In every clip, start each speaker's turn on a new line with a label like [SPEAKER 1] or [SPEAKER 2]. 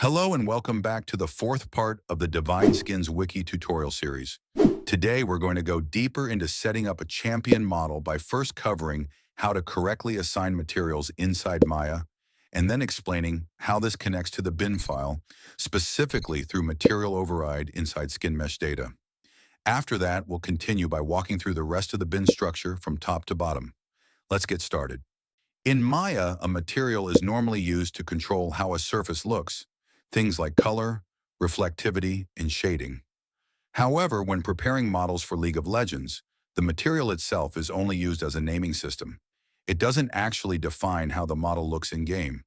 [SPEAKER 1] Hello and welcome back to the fourth part of the Divine Skins Wiki tutorial series. Today we're going to go deeper into setting up a champion model by first covering how to correctly assign materials inside Maya, and then explaining how this connects to the bin file, specifically through Materialoverride inside Skinmesh data. After that, we'll continue by walking through the rest of the bin structure from top to bottom. Let's get started. In Maya, a material is normally used to control how a surface looks, things like color, reflectivity, and shading. However, when preparing models for League of Legends, the material itself is only used as a naming system. It doesn't actually define how the model looks in-game.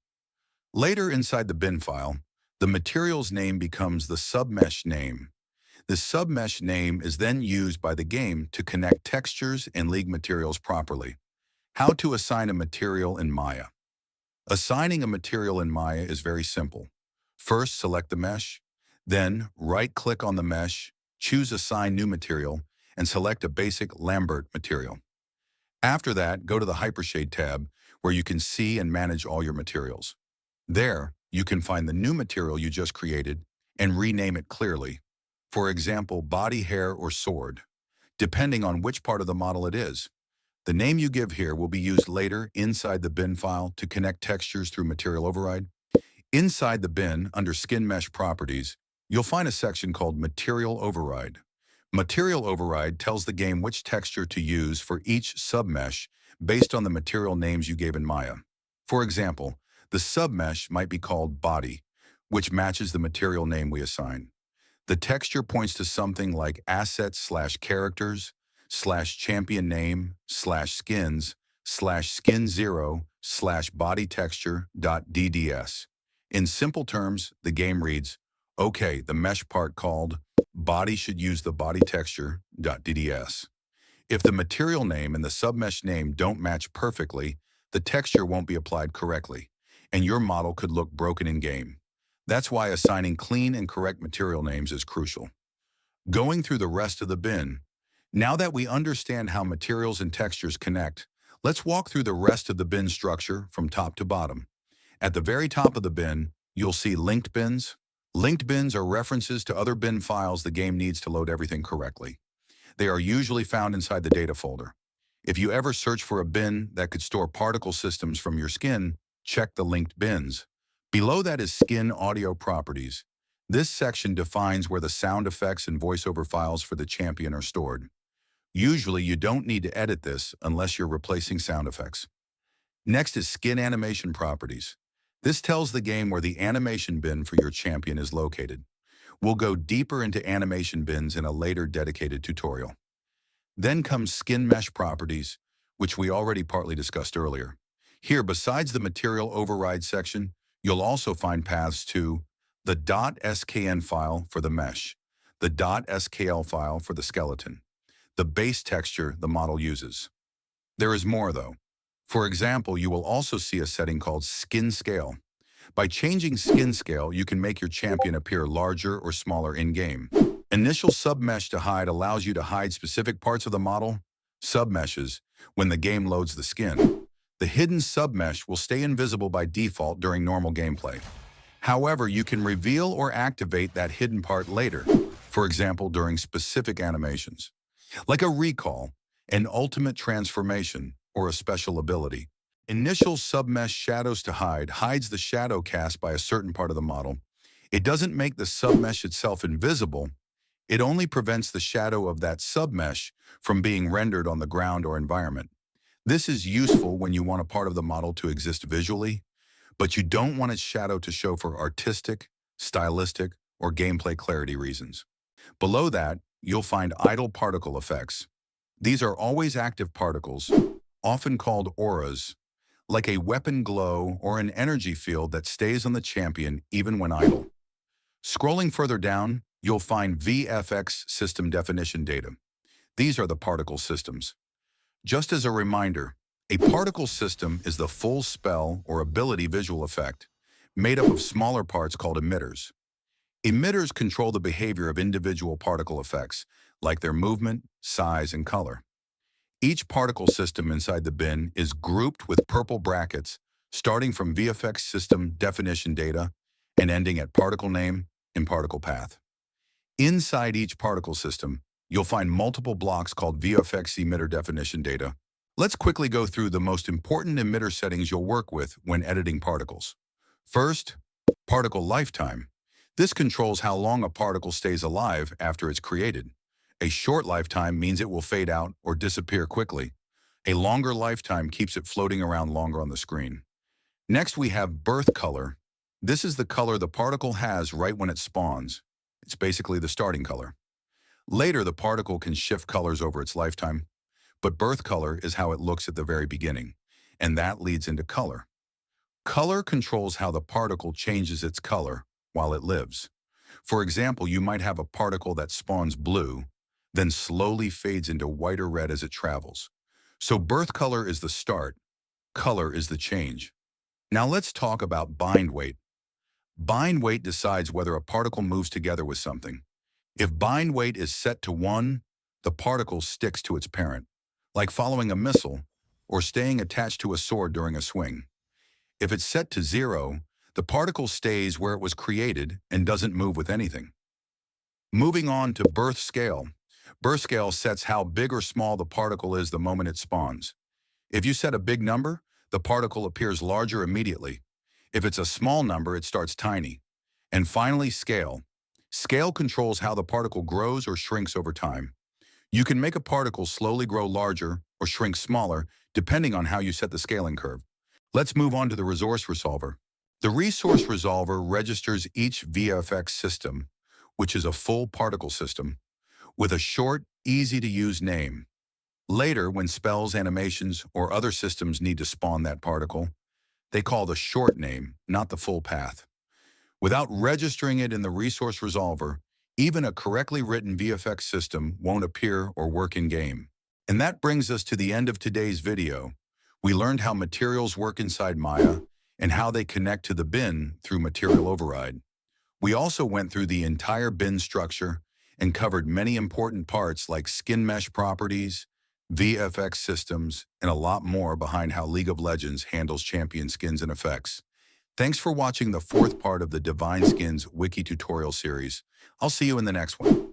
[SPEAKER 1] Later inside the bin file, the material's name becomes the submesh name. The submesh name is then used by the game to connect textures and League materials properly. How to assign a material in Maya. Assigning a material in Maya is very simple. First, select the mesh, then right-click on the mesh, choose Assign New Material, and select a basic Lambert material. After that, go to the Hypershade tab, where you can see and manage all your materials. There, you can find the new material you just created and rename it clearly. For example, body, hair, or sword, depending on which part of the model it is. The name you give here will be used later inside the bin file to connect textures through Materialoverride. Inside the bin, under Skinmeshproperties, you'll find a section called Materialoverride. Materialoverride tells the game which texture to use for each submesh based on the material names you gave in Maya. For example, the submesh might be called Body, which matches the material name we assign. The texture points to something like assets/characters, /champion name, /skins, /skin0, /body texture.dds. In simple terms, the game reads, okay, the mesh part called body should use the body texture.dds. If the material name and the submesh name don't match perfectly, the texture won't be applied correctly, and your model could look broken in game. That's why assigning clean and correct material names is crucial. Going through the rest of the bin. Now that we understand how materials and textures connect, let's walk through the rest of the bin structure from top to bottom. At the very top of the bin, you'll see linked bins. Linked bins are references to other bin files the game needs to load everything correctly. They are usually found inside the data folder. If you ever search for a bin that could store particle systems from your skin, check the linked bins. Below that is Skinaudioproperties. This section defines where the sound effects and voiceover files for the champion are stored. Usually, you don't need to edit this unless you're replacing sound effects. Next is Skinmeshproperties. This tells the game where the animation bin for your champion is located. We'll go deeper into animation bins in a later dedicated tutorial. Then comes Skinmeshproperties, which we already partly discussed earlier. Here, besides the Materialoverride section, you'll also find paths to the .skn file for the mesh, the .skl file for the skeleton, the base texture the model uses. There is more, though. For example, you will also see a setting called Skin Scale. By changing Skin Scale, you can make your champion appear larger or smaller in-game. Initial Submesh to Hide allows you to hide specific parts of the model, submeshes, when the game loads the skin. The hidden submesh will stay invisible by default during normal gameplay. However, you can reveal or activate that hidden part later, for example, during specific animations, like a recall, an ultimate transformation, or a special ability. Initial submesh shadows to hide hides the shadow cast by a certain part of the model. It doesn't make the submesh itself invisible. It only prevents the shadow of that submesh from being rendered on the ground or environment. This is useful when you want a part of the model to exist visually, but you don't want its shadow to show for artistic, stylistic, or gameplay clarity reasons. Below that, you'll find Idleparticleeffects. These are always active particles, often called auras, like a weapon glow or an energy field that stays on the champion even when idle. Scrolling further down, you'll find VFX system definition data. These are the particle systems. Just as a reminder, a particle system is the full spell or ability visual effect, made up of smaller parts called emitters. Emitters control the behavior of individual particle effects, like their movement, size, and color. Each particle system inside the bin is grouped with purple brackets, starting from VFX system definition data and ending at particle name and particle path. Inside each particle system, you'll find multiple blocks called VFX emitter definition data. Let's quickly go through the most important emitter settings you'll work with when editing particles. First, particle lifetime. This controls how long a particle stays alive after it's created. A short lifetime means it will fade out or disappear quickly. A longer lifetime keeps it floating around longer on the screen. Next, we have birth color. This is the color the particle has right when it spawns. It's basically the starting color. Later, the particle can shift colors over its lifetime, but birth color is how it looks at the very beginning, and that leads into color. Color controls how the particle changes its color while it lives. For example, you might have a particle that spawns blue, then slowly fades into white or red as it travels. So birth color is the start, color is the change. Now let's talk about bind weight. Bind weight decides whether a particle moves together with something. If bind weight is set to 1, the particle sticks to its parent, like following a missile or staying attached to a sword during a swing. If it's set to 0, the particle stays where it was created and doesn't move with anything. Moving on to birth scale. Birth scale sets how big or small the particle is the moment it spawns. If you set a big number, the particle appears larger immediately. If it's a small number, it starts tiny. And finally, scale. Scale controls how the particle grows or shrinks over time. You can make a particle slowly grow larger or shrink smaller, depending on how you set the scaling curve. Let's move on to the Resourceresolver. The Resourceresolver registers each VFX system, which is a full particle system, with a short, easy-to-use name. Later, when spells, animations, or other systems need to spawn that particle, they call the short name, not the full path. Without registering it in the Resourceresolver, even a correctly written VFX system won't appear or work in-game. And that brings us to the end of today's video. We learned how materials work inside Maya and how they connect to the bin through Materialoverride. We also went through the entire bin structure and covered many important parts like Skinmeshproperties, VFX systems, and a lot more behind how League of Legends handles champion skins and effects. Thanks for watching the 4th part of the Divine Skins Wiki tutorial series. I'll see you in the next one.